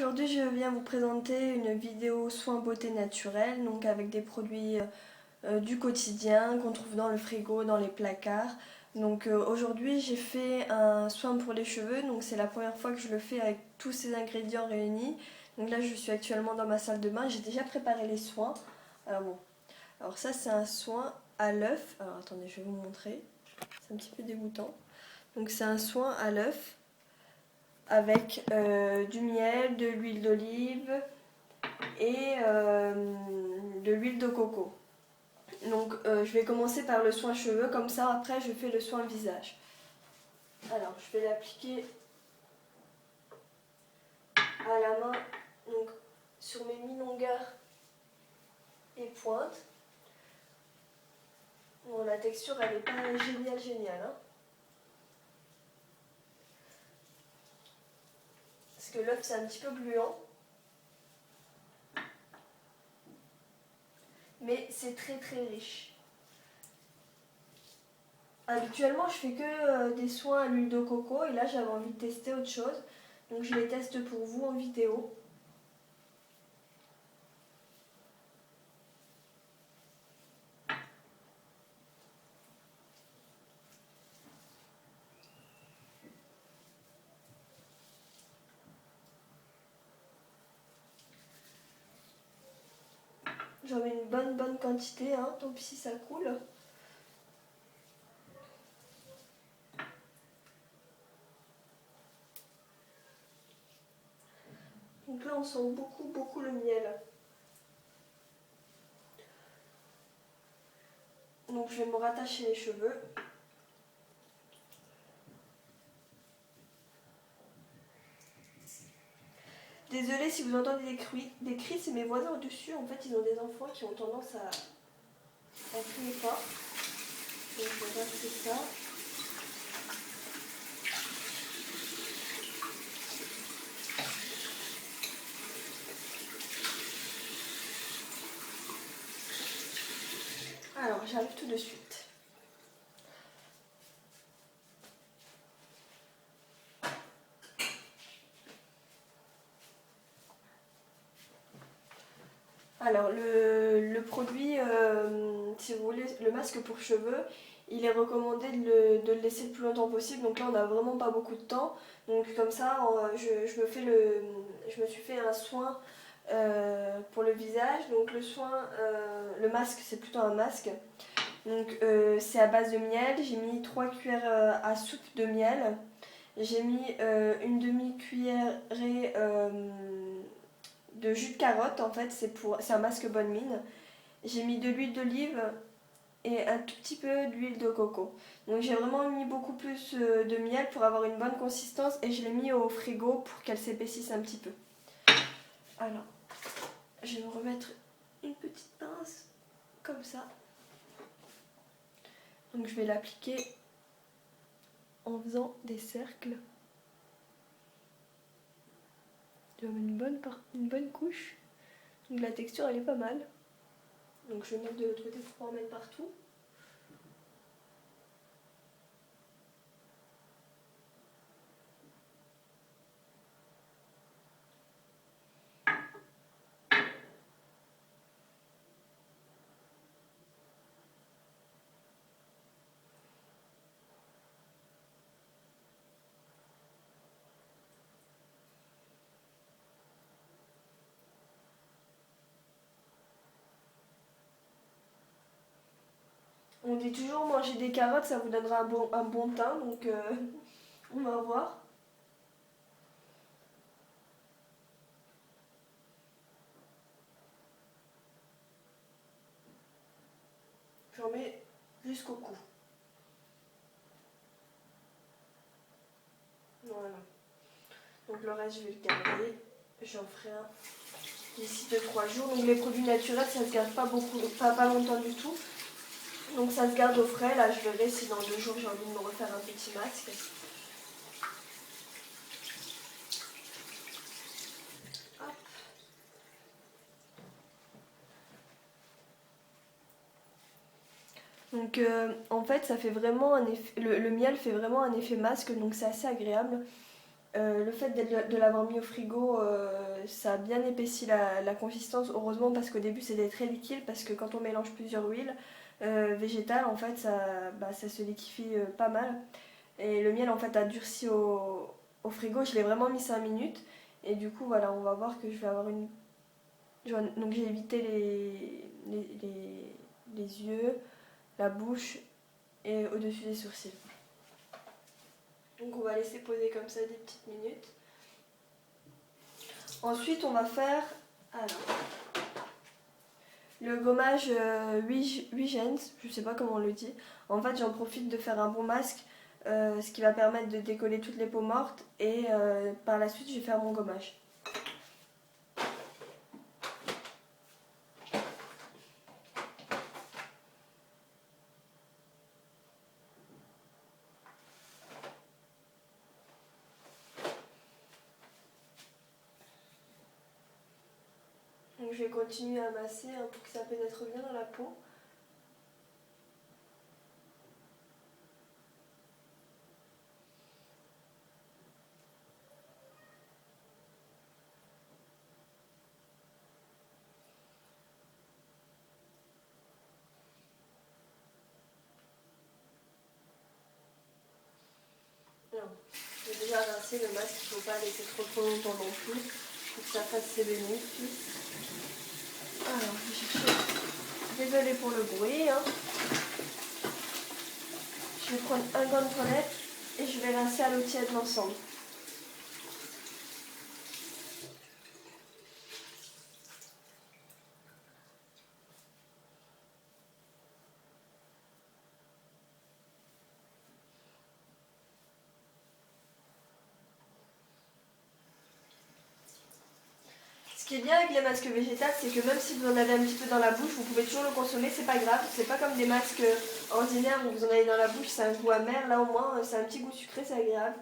aujourd'hui je viens vous présenter une vidéo soins beauté naturelle, donc avec des produits du quotidien qu'on trouve dans le frigo, dans les placards. Donc aujourd'hui j'ai fait un soin pour les cheveux, donc c'est la première fois que je le fais avec tous ces ingrédients réunis. Donc là je suis actuellement dans ma salle de bain, j'ai déjà préparé les soins. Alors bon, alors ça c'est un soin à l'œuf, alors attendez je vais vous montrer, c'est un petit peu dégoûtant. Donc c'est un soin à l'œuf avec du miel, de l'huile d'olive et de l'huile de coco. Donc je vais commencer par le soin cheveux, comme ça après je fais le soin visage. Alors je vais l'appliquer à la main, donc sur mes mi-longueurs et pointes. Bon, la texture elle n'est pas géniale hein. Parce que l'œuf c'est un petit peu gluant. Mais c'est très riche. Habituellement, je fais que des soins à l'huile de coco et là j'avais envie de tester autre chose. Donc je les teste pour vous en vidéo. J'en mets une bonne quantité, hein, tant pis si ça coule. Donc là on sent beaucoup le miel. Donc je vais me rattacher les cheveux. Désolée si vous entendez des cris, c'est mes voisins au-dessus. En fait, ils ont des enfants qui ont tendance à crier fort. Donc je vais rajouter ça. Alors j'arrive tout de suite. Alors le produit, si vous voulez, le masque pour cheveux, il est recommandé de le laisser le plus longtemps possible. Donc là on n'a vraiment pas beaucoup de temps. Donc comme ça, je me suis fait un soin pour le visage. Donc le masque c'est plutôt un masque. Donc c'est à base de miel. J'ai mis 3 cuillères à soupe de miel. J'ai mis une demi-cuillerée de jus de carotte, en fait, c'est un masque bonne mine. J'ai mis de l'huile d'olive et un tout petit peu d'huile de coco. Donc j'ai vraiment mis beaucoup plus de miel pour avoir une bonne consistance et je l'ai mis au frigo pour qu'elle s'épaississe un petit peu. Alors, je vais me remettre une petite pince comme ça. Donc je vais l'appliquer en faisant des cercles. Je vais mettre une bonne couche. Donc la texture elle est pas mal. Donc je vais mettre de l'autre côté pour pas en mettre partout. On dit toujours manger des carottes, ça vous donnera un bon teint, donc on va voir. J'en mets jusqu'au cou. Voilà. Donc le reste, je vais le garder. J'en ferai un d'ici 2-3 jours. Donc les produits naturels, ça se garde pas beaucoup, pas longtemps du tout. Donc ça se garde au frais. Là, je verrai si dans 2 jours, j'ai envie de me refaire un petit masque. Hop. Donc en fait, ça fait vraiment un effet, le miel fait vraiment un effet masque, donc c'est assez agréable. Le fait de l'avoir mis au frigo, ça a bien épaissi la consistance, heureusement, parce qu'au début c'était très liquide, parce que quand on mélange plusieurs huiles végétales, en fait ça se liquéfie pas mal. Et le miel en fait a durci au frigo, je l'ai vraiment mis 5 minutes. Et du coup voilà, on va voir que je vais avoir une... Donc j'ai évité les yeux, la bouche et au-dessus des sourcils. Donc on va laisser poser comme ça des petites minutes. Ensuite on va faire le gommage Huygens, je sais pas comment on le dit. En fait j'en profite de faire un bon masque, ce qui va permettre de décoller toutes les peaux mortes et par la suite je vais faire mon gommage. Donc je vais continuer à masser pour que ça pénètre bien dans la peau. J'ai déjà rincé le masque, il ne faut pas laisser trop longtemps non plus pour que ça fasse ses bénéfices. Alors, je vais chercher. Désolée pour le bruit. Je vais prendre un gant de toilette et je vais rincer à l'eau tiède l'ensemble. Ce qui est bien avec les masques végétales, c'est que même si vous en avez un petit peu dans la bouche, vous pouvez toujours le consommer, c'est pas grave. C'est pas comme des masques ordinaires où vous en avez dans la bouche, c'est un goût amer. Là au moins, c'est un petit goût sucré, c'est agréable.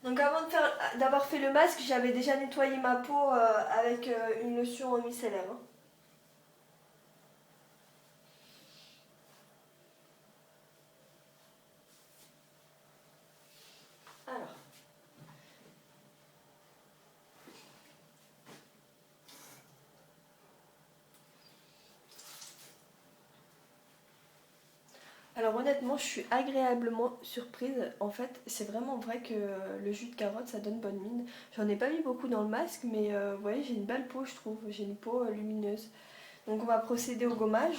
Donc avant d'avoir fait le masque, j'avais déjà nettoyé ma peau avec une lotion micellaire. Alors. Alors honnêtement, je suis agréablement surprise. En fait, c'est vraiment vrai que le jus de carotte, ça donne bonne mine. J'en ai pas mis beaucoup dans le masque, mais vous voyez, j'ai une belle peau, je trouve. J'ai une peau lumineuse. Donc on va procéder au gommage.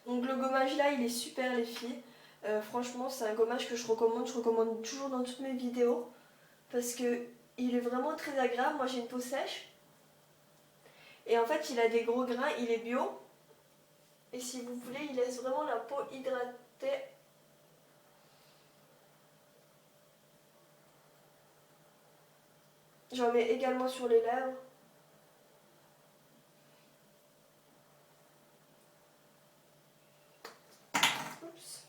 Donc le gommage là, il est super les filles. Franchement, c'est un gommage que je recommande. Je recommande toujours dans toutes mes vidéos. Parce que il est vraiment très agréable. Moi, j'ai une peau sèche. Et en fait, il a des gros grains, il est bio. Et si vous voulez, il laisse vraiment la peau hydratée. J'en mets également sur les lèvres. Oups.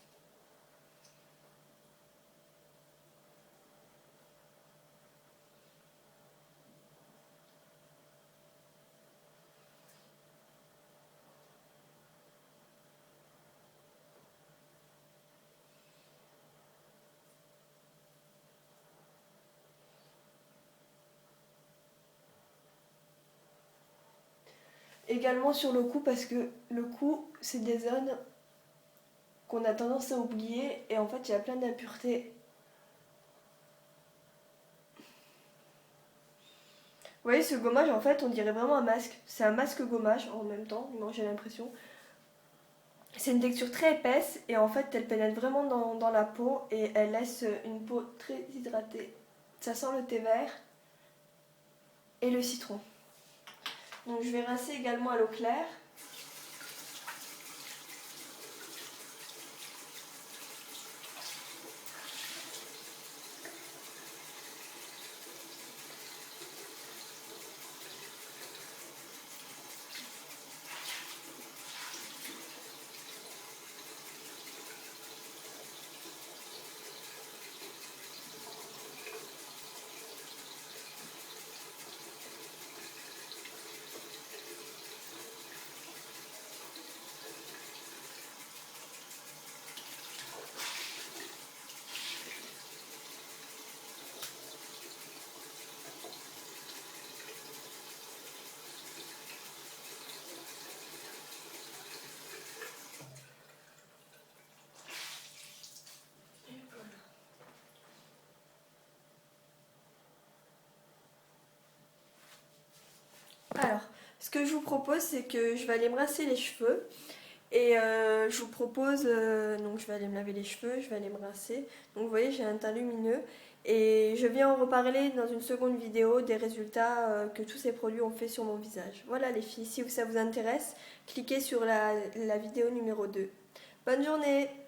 Également sur le cou, parce que le cou, c'est des zones qu'on a tendance à oublier et en fait, il y a plein d'impuretés. Vous voyez, ce gommage, en fait, on dirait vraiment un masque. C'est un masque gommage en même temps, moi j'ai l'impression. C'est une texture très épaisse et en fait, elle pénètre vraiment dans la peau et elle laisse une peau très hydratée. Ça sent le thé vert et le citron. Donc je vais rincer également à l'eau claire. que je vous propose, c'est que je vais aller me rincer les cheveux. Et je vous propose, donc je vais aller me laver les cheveux, je vais aller me rincer. Donc vous voyez, j'ai un teint lumineux. Et je viens en reparler dans une seconde vidéo des résultats que tous ces produits ont fait sur mon visage. Voilà les filles, si ça vous intéresse, cliquez sur la vidéo numéro 2. Bonne journée!